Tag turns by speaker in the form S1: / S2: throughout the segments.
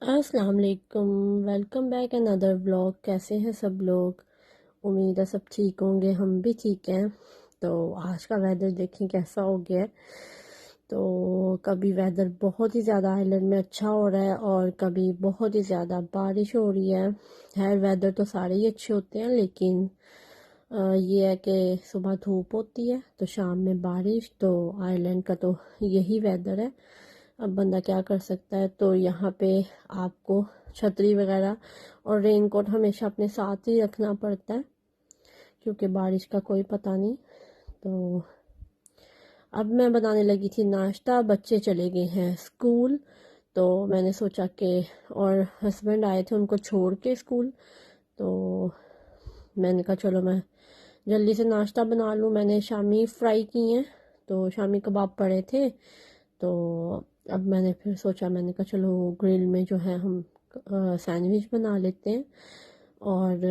S1: अस्सलाम वालेकुम। Welcome back another vlog. कैसे हैं सब लोग? उम्मीद है सब ठीक होंगे, हम भी ठीक हैं। तो आज का वेदर देखें कैसा हो गया है। तो कभी वेदर बहुत ही ज़्यादा आइलैंड में अच्छा हो रहा है और कभी बहुत ही ज़्यादा बारिश हो रही है वेदर तो सारे ही अच्छे होते हैं, लेकिन ये है कि सुबह धूप होती है तो शाम में बारिश। तो आइलैंड का तो यही वेदर है। अब बंदा क्या कर सकता है। तो यहाँ पे आपको छतरी वगैरह और रेनकोट हमेशा अपने साथ ही रखना पड़ता है, क्योंकि बारिश का कोई पता नहीं। तो अब मैं बनाने लगी थी नाश्ता, बच्चे चले गए हैं स्कूल। तो मैंने सोचा कि, और हस्बैंड आए थे उनको छोड़ के स्कूल, तो मैंने कहा चलो मैं जल्दी से नाश्ता बना लूँ। मैंने शामी फ्राई की हैं, तो शामी कबाब पड़े थे। तो अब मैंने फिर सोचा, मैंने कहा चलो ग्रिल में जो है हम सैंडविच बना लेते हैं। और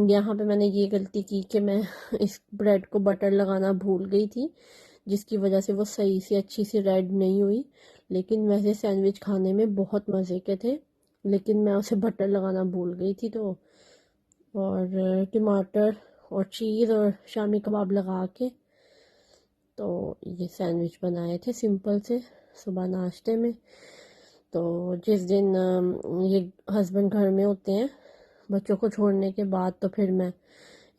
S1: यहाँ पे मैंने ये गलती की कि मैं इस ब्रेड को बटर लगाना भूल गई थी, जिसकी वजह से वो सही से अच्छी सी रेड नहीं हुई। लेकिन वैसे सैंडविच खाने में बहुत मज़े के थे, लेकिन मैं उसे बटर लगाना भूल गई थी। तो और टमाटर और चीज़ और शामी कबाब लगा के तो ये सैंडविच बनाए थे सिंपल से सुबह नाश्ते में। तो जिस दिन ये हस्बैंड घर में होते हैं बच्चों को छोड़ने के बाद, तो फिर मैं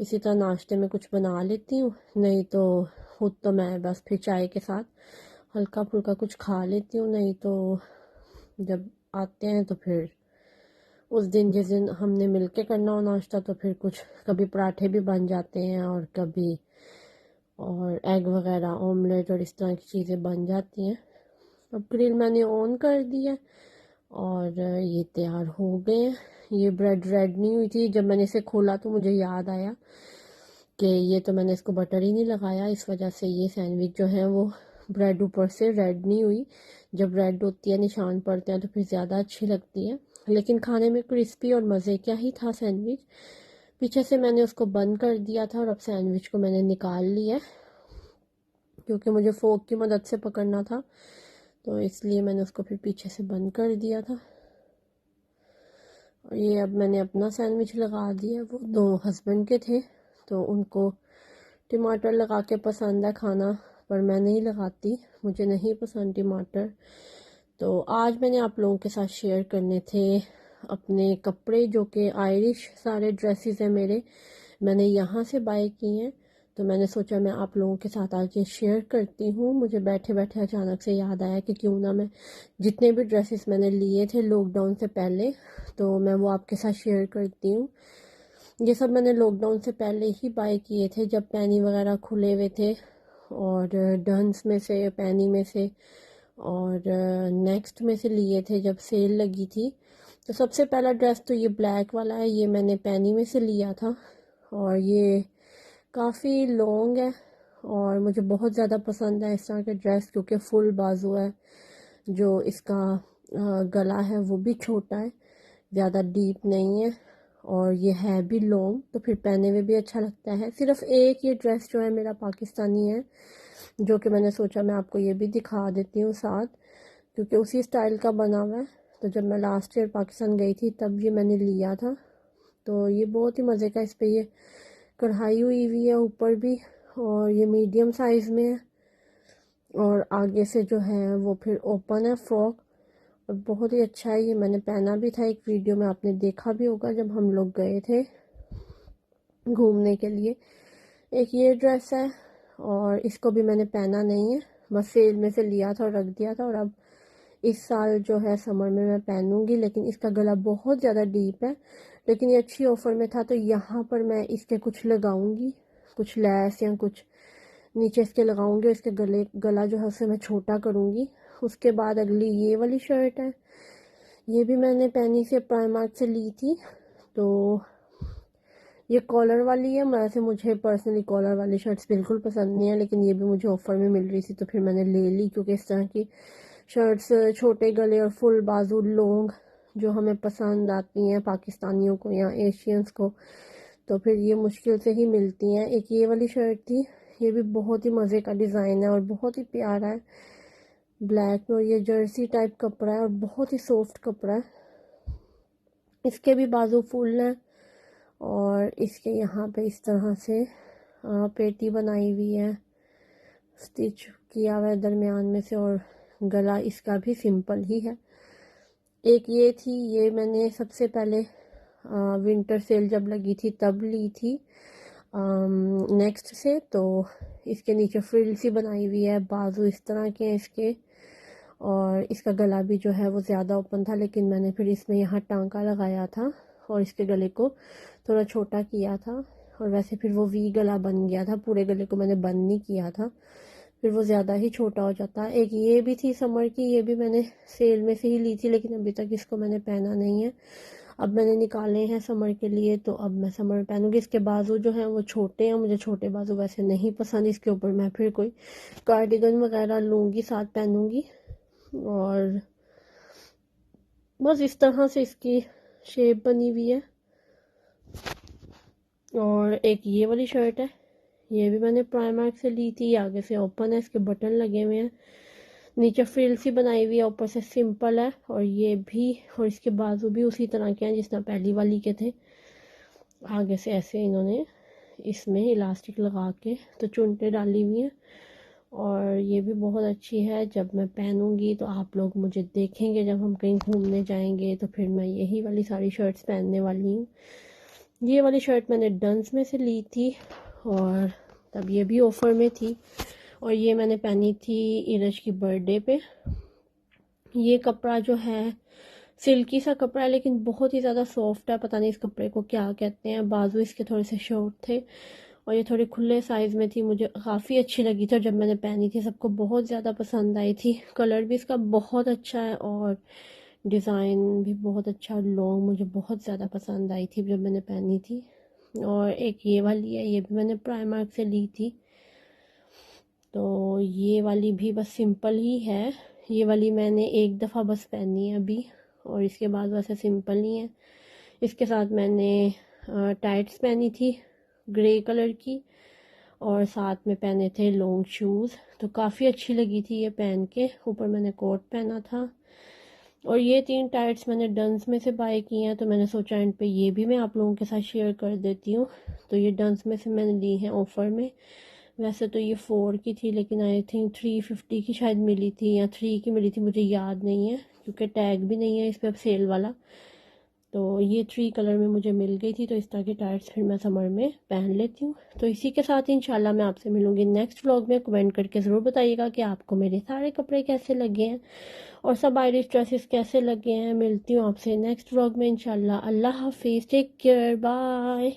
S1: इसी तरह नाश्ते में कुछ बना लेती हूँ। नहीं तो खुद तो मैं बस फिर चाय के साथ हल्का फुल्का कुछ खा लेती हूँ। नहीं तो जब आते हैं तो फिर उस दिन, जिस दिन हमने मिलके करना हो नाश्ता, तो फिर कुछ कभी पराठे भी बन जाते हैं और कभी और एग वगैरह ऑमलेट और इस तरह की चीज़ें बन जाती हैं। अब ग्रिल मैंने ऑन कर दिया और ये तैयार हो गए हैं। ये ब्रेड रेड नहीं हुई थी, जब मैंने इसे खोला तो मुझे याद आया कि ये तो मैंने इसको बटर ही नहीं लगाया, इस वजह से ये सैंडविच जो है वो ब्रेड ऊपर से रेड नहीं हुई। जब रेड होती है, निशान पड़ते हैं, तो फिर ज़्यादा अच्छी लगती है। लेकिन खाने में क्रिस्पी और मज़े क्या ही था सैंडविच। पीछे से मैंने उसको बंद कर दिया था और अब सैंडविच को मैंने निकाल लिया, क्योंकि मुझे फोक की मदद से पकड़ना था, तो इसलिए मैंने उसको फिर पीछे से बंद कर दिया था। और ये अब मैंने अपना सैंडविच लगा दिया। वो दो हस्बैंड के थे, तो उनको टमाटर लगा के पसंद है खाना, पर मैं नहीं लगाती, मुझे नहीं पसंद टमाटर। तो आज मैंने आप लोगों के साथ शेयर करने थे अपने कपड़े, जो कि आयरिश सारे ड्रेसेस हैं मेरे, मैंने यहाँ से बाय किए हैं। तो मैंने सोचा मैं आप लोगों के साथ आज ये शेयर करती हूँ। मुझे बैठे बैठे अचानक से याद आया कि क्यों ना मैं जितने भी ड्रेसेस मैंने लिए थे लॉकडाउन से पहले, तो मैं वो आपके साथ शेयर करती हूँ। ये सब मैंने लॉकडाउन से पहले ही बाय किए थे, जब पैनी वगैरह खुले हुए थे, और डंस में से, पैनी में से और नेक्स्ट में से लिए थे जब सेल लगी थी। तो सबसे पहला ड्रेस तो ये ब्लैक वाला है, ये मैंने पैनी में से लिया था। और ये काफ़ी लॉन्ग है और मुझे बहुत ज़्यादा पसंद है इस तरह के ड्रेस, क्योंकि फुल बाजू है। जो इसका गला है वो भी छोटा है, ज़्यादा डीप नहीं है, और ये है भी लॉन्ग, तो फिर पहने में भी अच्छा लगता है। सिर्फ एक ये ड्रेस जो है मेरा पाकिस्तानी है, जो कि मैंने सोचा मैं आपको ये भी दिखा देती हूँ साथ, क्योंकि उसी स्टाइल का बना हुआ है। तो जब मैं लास्ट ईयर पाकिस्तान गई थी तब ये मैंने लिया था। तो ये बहुत ही मज़े का, इस पर ये कढ़ाई हुई हुई है ऊपर भी, और ये मीडियम साइज़ में है, और आगे से जो है वो फिर ओपन है फ्रॉक, और बहुत ही अच्छा है। ये मैंने पहना भी था, एक वीडियो में आपने देखा भी होगा जब हम लोग गए थे घूमने के लिए। एक ये ड्रेस है, और इसको भी मैंने पहना नहीं है, बस सेल में से लिया था और रख दिया था। और अब इस साल जो है समर में मैं पहनूंगी, लेकिन इसका गला बहुत ज़्यादा डीप है। लेकिन ये अच्छी ऑफ़र में था, तो यहाँ पर मैं इसके कुछ लगाऊंगी, कुछ लैस या कुछ नीचे इसके लगाऊंगी, और इसके गला जो है उसे मैं छोटा करूँगी। उसके बाद अगली ये वाली शर्ट है, ये भी मैंने पैनी से प्राइमार्क से ली थी। तो ये कॉलर वाली है, वैसे मुझे पर्सनली कॉलर वाली शर्ट्स बिल्कुल पसंद नहीं है, लेकिन ये भी मुझे ऑफ़र में मिल रही थी तो फिर मैंने ले ली, क्योंकि इस तरह की शर्ट्स छोटे गले और फुल बाजू लॉन्ग जो हमें पसंद आती हैं पाकिस्तानियों को या एशियंस को, तो फिर ये मुश्किल से ही मिलती हैं। एक ये वाली शर्ट थी, ये भी बहुत ही मज़े का डिज़ाइन है और बहुत ही प्यारा है, ब्लैक में, और ये जर्सी टाइप कपड़ा है और बहुत ही सॉफ्ट कपड़ा है। इसके भी बाजू फुल हैं और इसके यहाँ पे इस तरह से पेटी बनाई हुई है, स्टिच किया हुआ है दरमियान में से, और गला इसका भी सिंपल ही है। एक ये थी, ये मैंने सबसे पहले विंटर सेल जब लगी थी तब ली थी नेक्स्ट से। तो इसके नीचे फ्रिल सी बनाई हुई है, बाजू इस तरह के हैं इसके, और इसका गला भी जो है वो ज़्यादा ओपन था, लेकिन मैंने फिर इसमें यहाँ टांका लगाया था और इसके गले को थोड़ा छोटा किया था, और वैसे फिर वो वी गला बन गया था, पूरे गले को मैंने बंद नहीं किया था, फिर वो ज़्यादा ही छोटा हो जाता। एक ये भी थी समर की, ये भी मैंने सेल में से ही ली थी, लेकिन अभी तक इसको मैंने पहना नहीं है। अब मैंने निकाले हैं समर के लिए, तो अब मैं समर में पहनूंगी। इसके बाजू जो हैं वो छोटे हैं, मुझे छोटे बाजू वैसे नहीं पसंद। इसके ऊपर मैं फिर कोई कार्डिगन वगैरह लूँगी, साथ पहनूंगी। और बस इस तरह से इसकी शेप बनी हुई है। और एक ये वाली शर्ट है, ये भी मैंने प्राइमार्क से ली थी। आगे से ओपन है, इसके बटन लगे हुए हैं, नीचे फ्रिल सी बनाई हुई है, ऊपर से सिंपल है। और ये भी, और इसके बाजू भी उसी तरह के हैं जिस तरह पहली वाली के थे। आगे से ऐसे इन्होंने इसमें इलास्टिक लगा के तो चुनटे डाली हुई हैं, और ये भी बहुत अच्छी है। जब मैं पहनूंगी तो आप लोग मुझे देखेंगे, जब हम कहीं घूमने जाएंगे तो फिर मैं यही वाली सारी शर्ट्स पहनने वाली हूँ। ये वाली शर्ट मैंने डंस में से ली थी और तब ये भी ऑफ़र में थी, और ये मैंने पहनी थी इरज की बर्थडे पे। ये कपड़ा जो है सिल्की सा कपड़ा है, लेकिन बहुत ही ज़्यादा सॉफ्ट है, पता नहीं इस कपड़े को क्या कहते हैं। बाजू इसके थोड़े से शॉर्ट थे और ये थोड़े खुले साइज़ में थी, मुझे काफ़ी अच्छी लगी थी, और जब मैंने पहनी थी सबको बहुत ज़्यादा पसंद आई थी। कलर भी इसका बहुत अच्छा है और डिज़ाइन भी बहुत अच्छा, लॉन्ग, मुझे बहुत ज़्यादा पसंद आई थी जब मैंने पहनी थी। और एक ये वाली है, ये भी मैंने प्राइमार्क से ली थी। तो ये वाली भी बस सिंपल ही है, ये वाली मैंने एक दफ़ा बस पहनी है अभी, और इसके बाद वैसे सिंपल ही है। इसके साथ मैंने टाइट्स पहनी थी ग्रे कलर की, और साथ में पहने थे लॉन्ग शूज़, तो काफ़ी अच्छी लगी थी ये पहन के। ऊपर मैंने कोट पहना था, और ये 3 टाइट्स मैंने डंस में से बाय किए हैं, तो मैंने सोचा एंड पे ये भी मैं आप लोगों के साथ शेयर कर देती हूँ। तो ये डंस में से मैंने ली हैं ऑफ़र में। वैसे तो ये 4 की थी, लेकिन आई थिंक 350 की शायद मिली थी या 3 की मिली थी, मुझे याद नहीं है क्योंकि टैग भी नहीं है इस पर सेल वाला। तो ये 3 कलर में मुझे मिल गई थी, तो इस तरह की टाइट्स फिर मैं समर में पहन लेती हूँ। तो इसी के साथ इंशाल्लाह मैं आपसे मिलूँगी नेक्स्ट व्लॉग में। कमेंट करके ज़रूर बताइएगा कि आपको मेरे सारे कपड़े कैसे लगे हैं और सब आयरिश ड्रेसेस कैसे लगे हैं। मिलती हूँ आपसे नेक्स्ट व्लॉग में इंशाल्लाह। अल्लाह हाफिज़, टेक केयर, बाय।